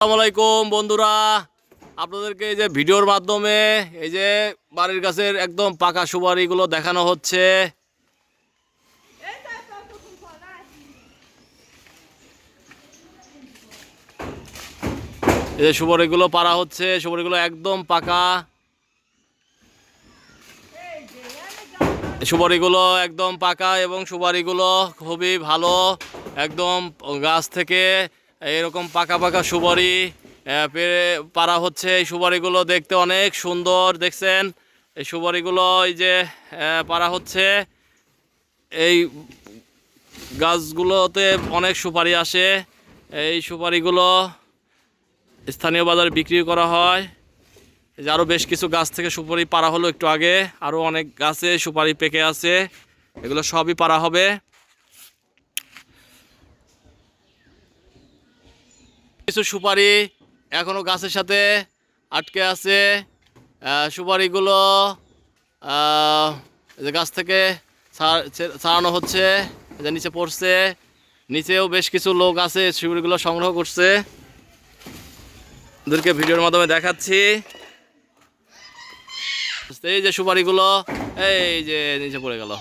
আসসালামু আলাইকুম বন্ধুরা, আপনাদেরকে এই যে ভিডিওর মাধ্যমে এই যে বাড়ির গাছের একদম পাকা সুপারিগুলো দেখানো হচ্ছে। এই যে সুপারিগুলো পাড়া হচ্ছে, সুপারিগুলো একদম পাকা। সুপারিগুলো একদম পাকা এবং সুপারিগুলো খুবই ভালো। একদম গাছ থেকে এরকম পাকা পাকা সুপারি পেরে পাড়া হচ্ছে। এই সুপারিগুলো দেখতে অনেক সুন্দর, দেখছেন? এই সুপারিগুলো এই যে পাড়া হচ্ছে। এই গাছগুলোতে অনেক সুপারি আসে। এই সুপারিগুলো স্থানীয় বাজারে বিক্রি করা হয়। এই যে আরও বেশ কিছু গাছ থেকে সুপারি পাড়া হলো একটু আগে, আরও অনেক গাছে সুপারি পেকে আছে, এগুলো সবই পাড়া হবে। কিছু সুপারি এখনো গাছের সাথে আটকে আছে। সুপারিগুলো এই যে গাছ থেকে ছাড়ানো হচ্ছে, এই যে নিচে পড়ছে। নিচেও বেশ কিছু লোক আছে, সুপারিগুলো সংগ্রহ করছে, ওদেরকে ভিডিওর মাধ্যমে দেখাচ্ছি। এই যে সুপারিগুলো এই যে নিচে পড়ে গেল।